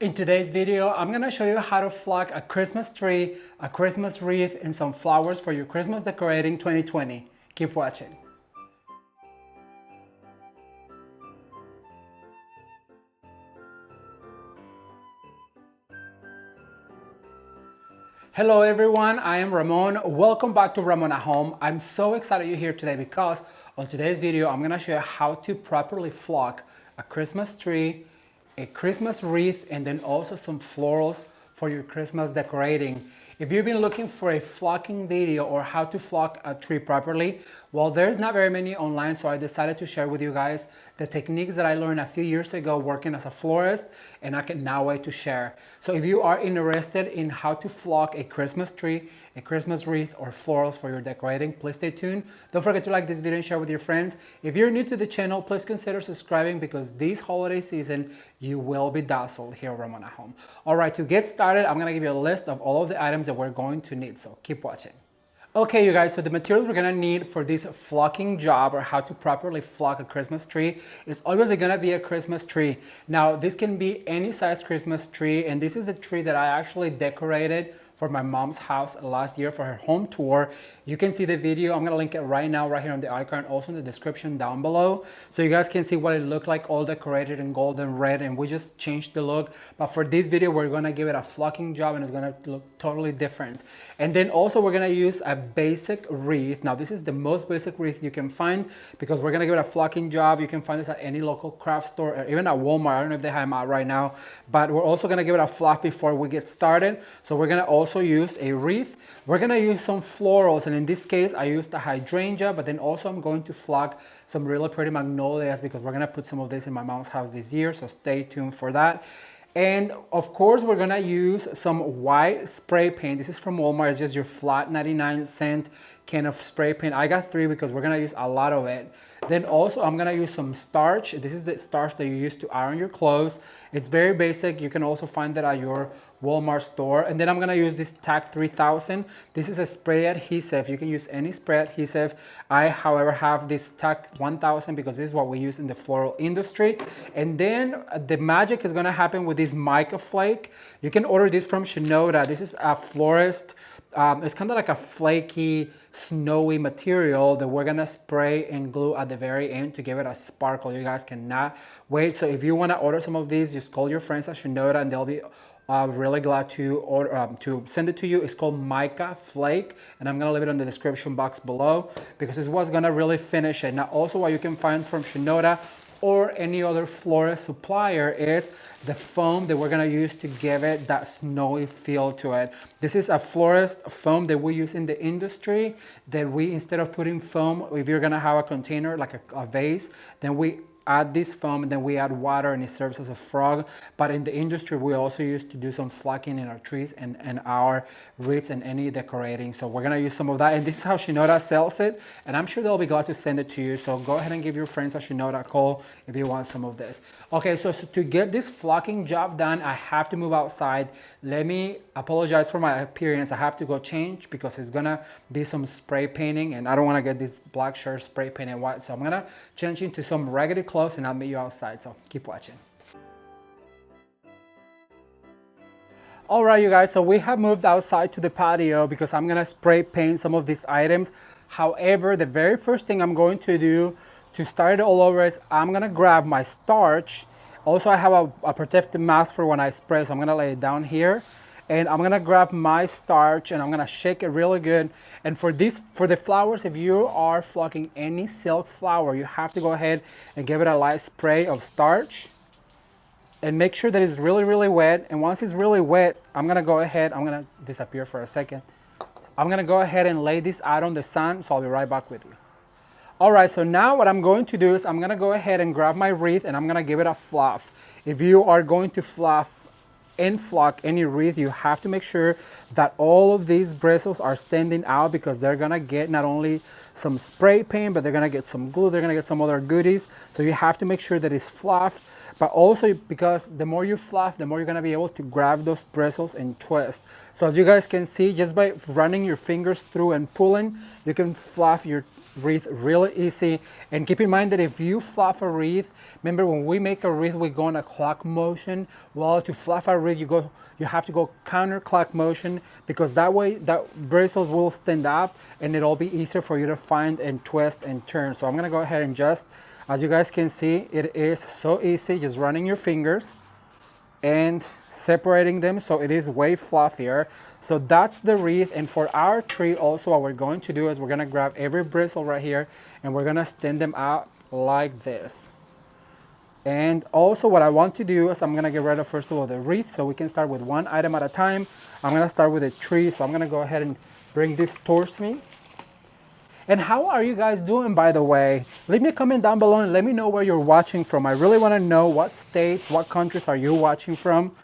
In today's video, I'm gonna show you how to flock a Christmas tree, a Christmas wreath, and some flowers for your Christmas decorating 2020. Keep watching. Hello everyone, I am Ramon. Welcome back to Ramon at Home. I'm so excited you're here today because on today's video, I'm gonna show you how to properly flock a Christmas tree, a Christmas wreath, and then also some florals for your Christmas decorating. If you've been looking for a flocking video or how to flock a tree properly, well, there's not very many online, so I decided to share with you guys the techniques that I learned a few years ago working as a florist, and I can now wait to share. So if you are interested in how to flock a Christmas tree, a Christmas wreath, or florals for your decorating, please stay tuned. Don't forget to like this video and share with your friends. If you're new to the channel, please consider subscribing because this holiday season, you will be dazzled here at Ramon at Home. All right, to get started, I'm gonna give you a list of all of the items that we're going to need, so keep watching. Okay, you guys, so the materials we're gonna need for this flocking job or how to properly flock a Christmas tree is always gonna be a Christmas tree. Now, this can be any size Christmas tree, and this is a tree that I actually decorated for my mom's house last year for her home tour. You can see the video. I'm gonna link it right now, right here on the icon, also in the description down below. So you guys can see what it looked like, all decorated in gold and red, and we just changed the look. But for this video, we're gonna give it a flocking job and it's gonna look totally different. And then also we're gonna use a basic wreath. Now this is the most basic wreath you can find because we're gonna give it a flocking job. You can find this at any local craft store or even at Walmart. I don't know if they have them out right now, but we're also gonna give it a fluff before we get started. So we're gonna also use a wreath. We're gonna use some florals, and in this case I used a hydrangea, but then also I'm going to flock some really pretty magnolias because we're gonna put some of this in my mom's house this year, so stay tuned for that. And of course we're gonna use some white spray paint. This is from Walmart. It's just your flat 99-cent can of spray paint. I got 3 because we're gonna use a lot of it. Then also I'm gonna use some starch. This is the starch that you use to iron your clothes. It's very basic. You can also find that at your Walmart store. And then I'm gonna use this Tack 3000. This is a spray adhesive. You can use any spray adhesive. I, however, have this Tack 1000 because this is what we use in the floral industry. And then the magic is gonna happen with this mica flake. You can order this from Shinoda. This is a florist. It's kind of like a flaky, snowy material that we're gonna spray and glue at the very end to give it a sparkle. You guys cannot wait. So if you wanna order some of these, just call your friends at Shinoda and they'll be really glad to order to send it to you. It's called mica flake, and I'm gonna leave it in the description box below because it's what's gonna really finish it. Now, also what you can find from Shinoda or any other florist supplier is the foam that we're gonna use to give it that snowy feel to it. This is a florist foam that we use in the industry that we, instead of putting foam, if you're gonna have a container like a vase, then we add this foam and then we add water and it serves as a frog. But in the industry, we also used to do some flocking in our trees and our wreaths and any decorating. So we're gonna use some of that. And this is how Shinoda sells it. And I'm sure they'll be glad to send it to you. So go ahead and give your friends at Shinoda a call if you want some of this. Okay, so to get this flocking job done, I have to move outside. Let me apologize for my appearance. I have to go change because it's gonna be some spray painting and I don't wanna get this black shirt spray painted white. So I'm gonna change into some raggedy clothes and I'll meet you outside, so keep watching. All right, you guys, so we have moved outside to the patio because I'm gonna spray paint some of these items. However, the very first thing I'm going to do to start it all over is I'm gonna grab my starch. Also, I have a protective mask for when I spray, so I'm gonna lay it down here. And I'm gonna grab my starch and I'm gonna shake it really good. And for the flowers, if you are flocking any silk flower, you have to go ahead and give it a light spray of starch. And make sure that it's really, really wet. And once it's really wet, I'm gonna go ahead, I'm gonna disappear for a second. I'm gonna go ahead and lay this out on the sun, so I'll be right back with you. All right, so now what I'm going to do is I'm gonna go ahead and grab my wreath and I'm gonna give it a fluff. If you are going to fluff and flock any wreath, you have to make sure that all of these bristles are standing out because they're gonna get not only some spray paint, but they're gonna get some glue, they're gonna get some other goodies. So you have to make sure that it's fluffed, but also because the more you fluff, the more you're gonna be able to grab those bristles and twist. So as you guys can see, just by running your fingers through and pulling, you can fluff your wreath really easy. And keep in mind that if you fluff a wreath, remember when we make a wreath, we go in a clock motion. Well, to fluff a wreath, you have to go counterclock motion, because that way that bristles will stand up and it'll be easier for you to find and twist and turn. So I'm gonna go ahead and just, as you guys can see, it is so easy, just running your fingers and separating them, so it is way fluffier. So that's the wreath. And for our tree also, what we're going to do is we're gonna grab every bristle right here and we're gonna stand them out like this. And also what I want to do is I'm gonna get rid of first of all the wreath, so we can start with one item at a time. I'm gonna start with a tree, so I'm gonna go ahead and bring this towards me. And how are you guys doing, by the way? Leave me a comment down below and let me know where you're watching from. I really want to know what states, what countries are you watching from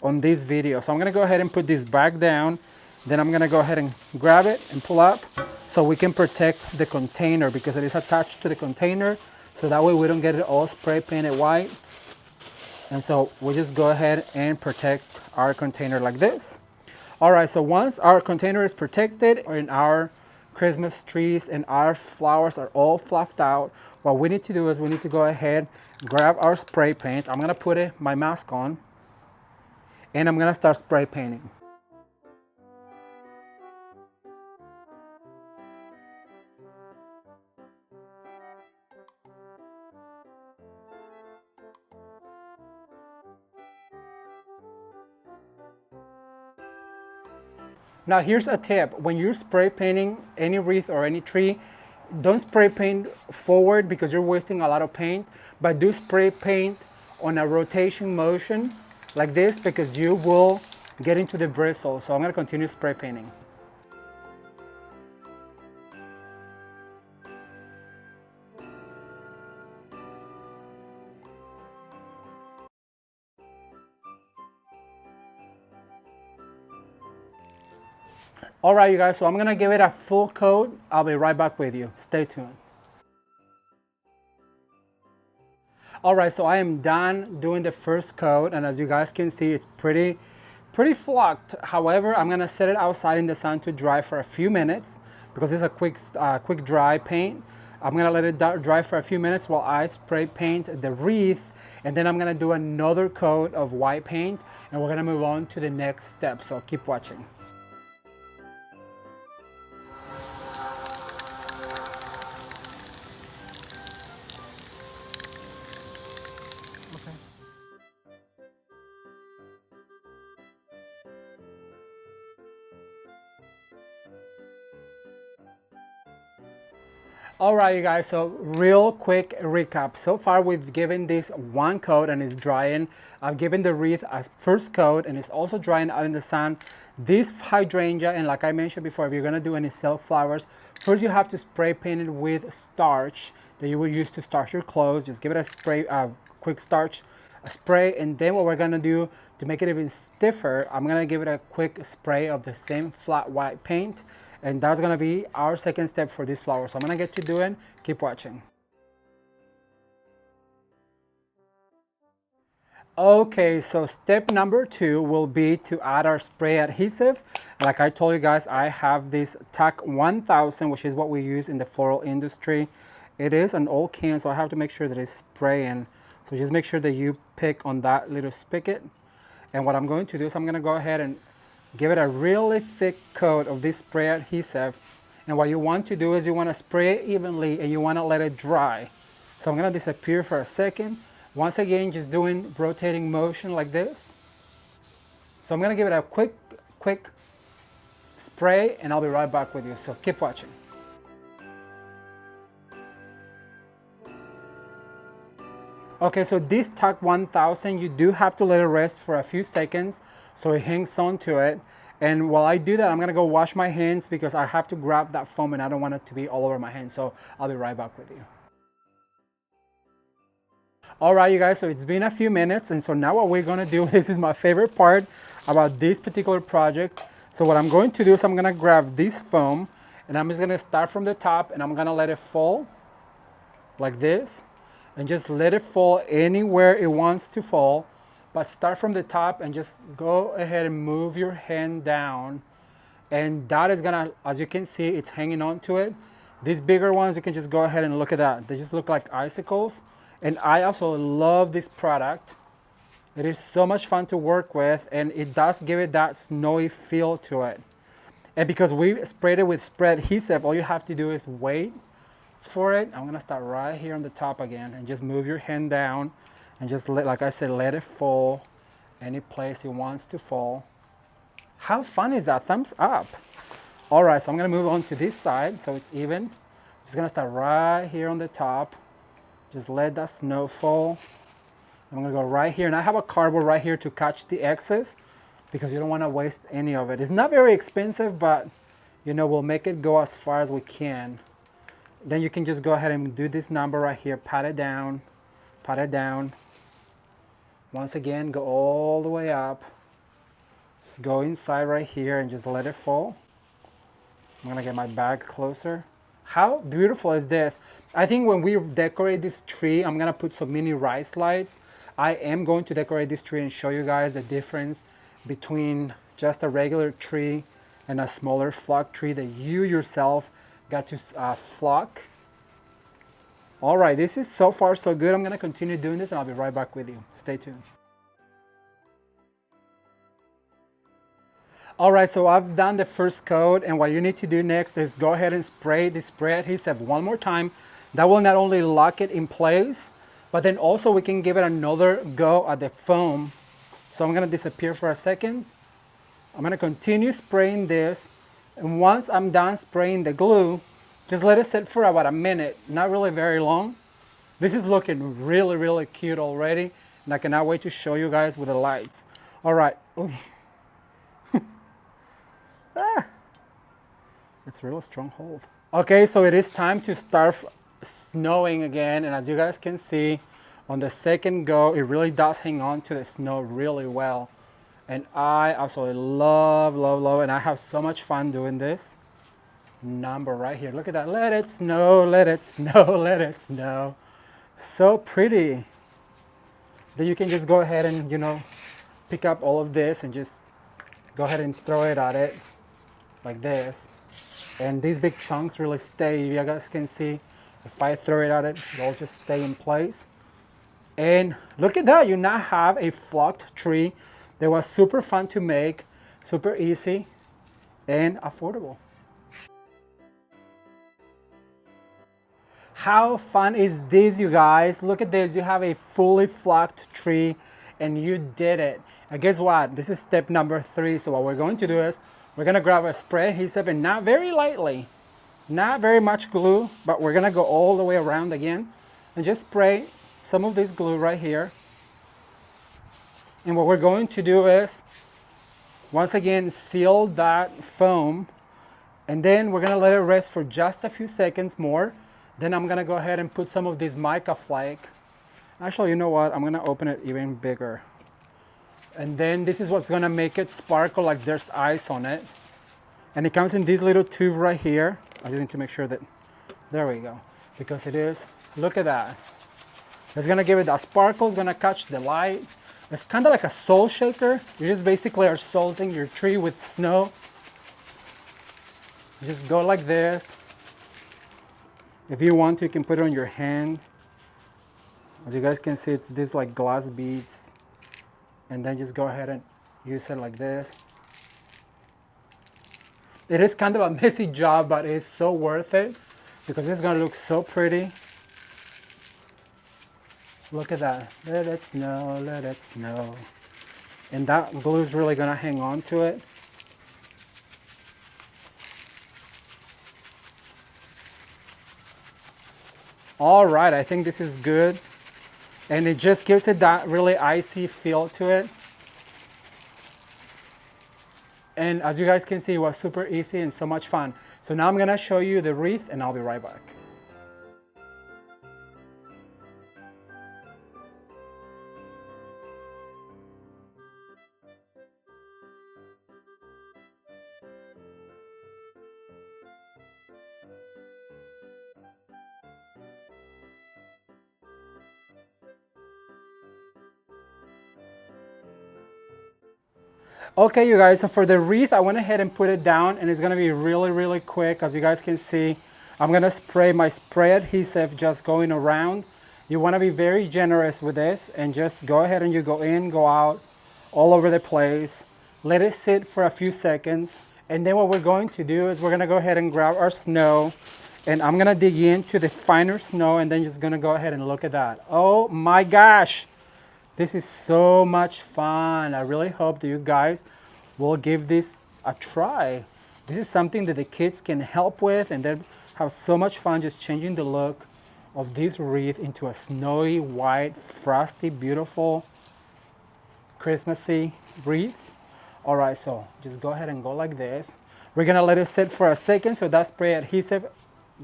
on this video. So I'm going to go ahead and put this back down. Then I'm going to go ahead and grab it and pull up so we can protect the container, because it is attached to the container. So that way we don't get it all spray painted white. And so we just go ahead and protect our container like this. All right, so once our container is protected and our Christmas trees and our flowers are all fluffed out, what we need to do is we need to go ahead, grab our spray paint. I'm gonna put my mask on and I'm gonna start spray painting. Now here's a tip. When you're spray painting any wreath or any tree, don't spray paint forward because you're wasting a lot of paint, but do spray paint on a rotation motion like this, because you will get into the bristle. So I'm gonna continue spray painting. All right, you guys, so I'm gonna give it a full coat. I'll be right back with you. Stay tuned. All right, so I am done doing the first coat, and as you guys can see, it's pretty flucked. However, I'm gonna set it outside in the sun to dry for a few minutes, because it's a quick dry paint. I'm gonna let it dry for a few minutes while I spray paint the wreath, and then I'm gonna do another coat of white paint, and we're gonna move on to the next step, so keep watching. All right, you guys, so real quick recap. So far, we've given this one coat and it's drying. I've given the wreath a first coat and it's also drying out in the sun. This hydrangea, and like I mentioned before, if you're gonna do any silk flowers, first you have to spray paint it with starch that you will use to starch your clothes. Just give it a spray, quick starch spray, and then what we're gonna do to make it even stiffer, I'm gonna give it a quick spray of the same flat white paint. And that's gonna be our second step for this flower. So I'm gonna get to doing, keep watching. Okay, so step number 2 will be to add our spray adhesive. Like I told you guys, I have this TAC 1000, which is what we use in the floral industry. It is an old can, so I have to make sure that it's spraying. So just make sure that you pick on that little spigot. And what I'm going to do is I'm gonna go ahead and give it a really thick coat of this spray adhesive. And what you want to do is you want to spray it evenly and you want to let it dry. So I'm going to disappear for a second. Once again, just doing rotating motion like this. So I'm going to give it a quick spray and I'll be right back with you. So keep watching. Okay, so this TAC 1000, you do have to let it rest for a few seconds so it hangs on to it. And while I do that, I'm gonna go wash my hands because I have to grab that foam and I don't want it to be all over my hands. So I'll be right back with you. All right, you guys, so it's been a few minutes. And so now what we're gonna do, this is my favorite part about this particular project. So what I'm going to do is I'm gonna grab this foam and I'm just gonna start from the top and I'm gonna let it fall like this. And just let it fall anywhere it wants to fall, but start from the top and just go ahead and move your hand down. And that is gonna, as you can see, it's hanging on to it. These bigger ones, you can just go ahead and look at that. They just look like icicles. And I also love this product. It is so much fun to work with, and it does give it that snowy feel to it. And because we sprayed it with spread adhesive, all you have to do is wait for it. I'm gonna start right here on the top again and just move your hand down and just let, like I said, let it fall any place it wants to fall. How fun is that? Thumbs up. All right, so I'm gonna move on to this side so it's even. Just gonna start right here on the top. Just let that snow fall. I'm gonna go right here, and I have a cardboard right here to catch the excess because you don't wanna waste any of it. It's not very expensive, but you know, we'll make it go as far as we can. Then you can just go ahead and do this number right here, pat it down, pat it down. Once again, go all the way up. Just go inside right here and just let it fall. I'm gonna get my bag closer. How beautiful is this? I think when we decorate this tree, I'm gonna put some mini rice lights. I am going to decorate this tree and show you guys the difference between just a regular tree and a smaller flock tree that you yourself got to flock. All right, this is so far so good. I'm gonna continue doing this and I'll be right back with you. Stay tuned. All right, so I've done the first coat, and what you need to do next is go ahead and spray the spray adhesive one more time. That will not only lock it in place, but then also we can give it another go at the foam. So I'm gonna disappear for a second. I'm gonna continue spraying this, and once I'm done spraying the glue, just let it sit for about a minute, not really very long. This is looking really, really cute already, and I cannot wait to show you guys with the lights. All right. It's really strong hold. Okay, so it is time to start snowing again, and as you guys can see, on the second go, it really does hang on to the snow really well. And I absolutely love, love, love, and I have so much fun doing this number right here. Look at that. Let it snow, let it snow, let it snow. So pretty. Then you can just go ahead and, you know, pick up all of this and just go ahead and throw it at it like this. And these big chunks really stay. You guys can see if I throw it at it, it'll just stay in place. And look at that, you now have a flocked tree that was super fun to make, super easy and affordable. How fun is this, you guys? Look at this, you have a fully flocked tree and you did it. And guess what? This is step number 3. So what we're going to do is we're gonna grab a spray adhesive, and not very lightly, not very much glue, but we're gonna go all the way around again and just spray some of this glue right here. And what we're going to do is, once again, seal that foam, and then we're gonna let it rest for just a few seconds more. Then I'm gonna go ahead and put some of this mica flake. Actually, you know what? I'm gonna open it even bigger. And then this is what's gonna make it sparkle like there's ice on it. And it comes in this little tube right here. I just need to make sure that, there we go. Because it is, look at that. It's gonna give it that sparkle, it's gonna catch the light. It's kind of like a salt shaker. You just basically are salting your tree with snow. You just go like this. If you want to, you can put it on your hand. As you guys can see, it's this like glass beads. And then just go ahead and use it like this. It is kind of a messy job, but it's so worth it because it's gonna look so pretty. Look at that. Let it snow, let it snow. And that glue is really gonna hang on to it. All right, I think this is good. And it just gives it that really icy feel to it. And as you guys can see, it was super easy and so much fun. So now I'm gonna show you the wreath and I'll be right back. Okay, you guys, so for the wreath, I went ahead and put it down, and it's gonna be really, really quick. As you guys can see, I'm gonna spray my spray adhesive just going around. You wanna be very generous with this and just go ahead and you go in, go out, all over the place. Let it sit for a few seconds. And then what we're going to do is we're gonna go ahead and grab our snow, and I'm gonna dig into the finer snow and then just gonna go ahead and look at that. Oh my gosh, this is so much fun. I really hope that you guys will give this a try. This is something that the kids can help with, and they have so much fun just changing the look of this wreath into a snowy, white, frosty, beautiful, Christmassy wreath. All right, so just go ahead and go like this. We're gonna let it sit for a second so that spray adhesive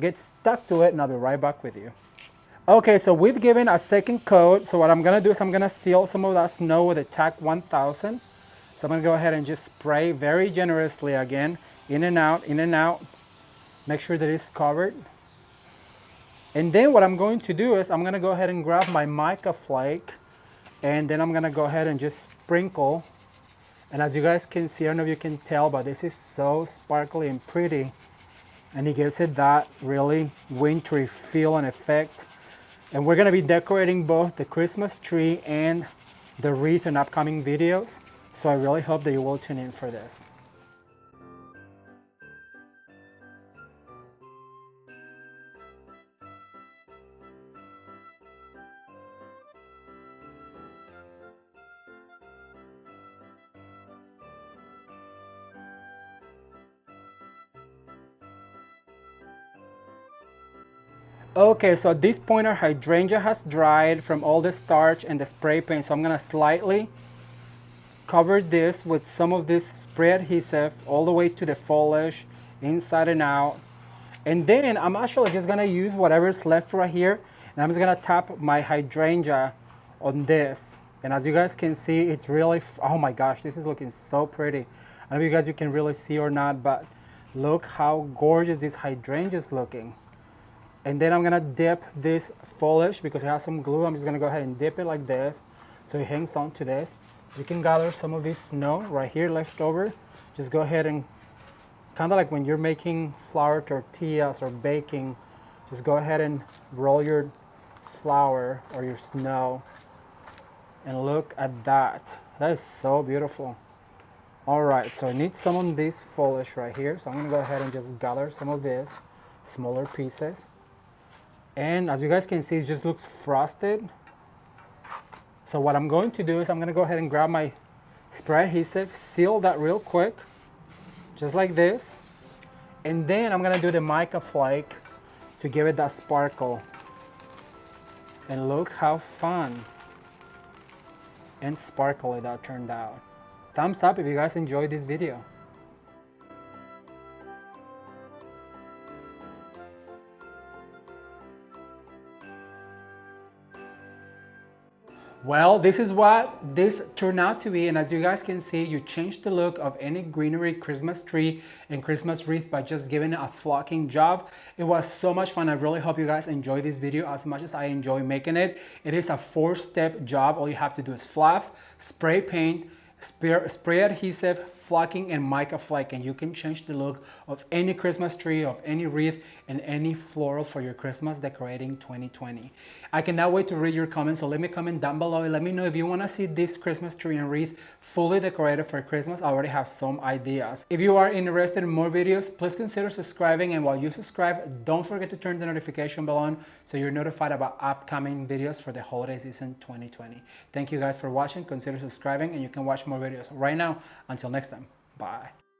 gets stuck to it, and I'll be right back with you. Okay, so we've given a second coat. So what I'm gonna do is I'm gonna seal some of that snow with a TAC 1000. So I'm gonna go ahead and just spray very generously again, in and out, in and out. Make sure that it's covered. And then what I'm going to do is I'm gonna go ahead and grab my mica flake, and then I'm gonna go ahead and just sprinkle. And as you guys can see, I don't know if you can tell, but this is so sparkly and pretty. And it gives it that really wintry feel and effect. And we're gonna be decorating both the Christmas tree and the wreath in upcoming videos. So I really hope that you will tune in for this. Okay, so at this point our hydrangea has dried from all the starch and the spray paint. So I'm gonna slightly cover this with some of this spray adhesive all the way to the foliage, inside and out. And then I'm actually just gonna use whatever's left right here, and I'm just gonna tap my hydrangea on this. And as you guys can see, it's really, oh my gosh, this is looking so pretty. I don't know if you guys you can really see or not, but look how gorgeous this hydrangea is looking. And then I'm gonna dip this foliage because it has some glue. I'm just gonna go ahead and dip it like this so it hangs on to this. You can gather some of this snow right here left over. Just go ahead and kind of like when you're making flour tortillas or baking, just go ahead and roll your flour or your snow. And look at that. That is so beautiful. All right, so I need some of this foliage right here. So I'm gonna go ahead and just gather some of this, smaller pieces. And as you guys can see, it just looks frosted. So what I'm going to do is I'm gonna go ahead and grab my spray adhesive, seal that real quick, just like this. And then I'm gonna do the mica flake to give it that sparkle. And look how fun and sparkly that turned out. Thumbs up if you guys enjoyed this video. Well, this is what this turned out to be, and as you guys can see, you changed the look of any greenery Christmas tree and Christmas wreath by just giving it a flocking job. It was so much fun. I really hope you guys enjoy this video as much as I enjoy making it. It is a 4-step job. All you have to do is fluff, spray paint, spray adhesive, flocking, and mica flake, and you can change the look of any Christmas tree, of any wreath, and any floral for your Christmas decorating 2020. I cannot wait to read your comments, so let me comment down below and let me know if you want to see this Christmas tree and wreath fully decorated for Christmas. I already have some ideas. If you are interested in more videos, please consider subscribing, and while you subscribe, don't forget to turn the notification bell on so you're notified about upcoming videos for the holiday season 2020. Thank you guys for watching. Consider subscribing, and you can watch more videos right now. Until next time, bye.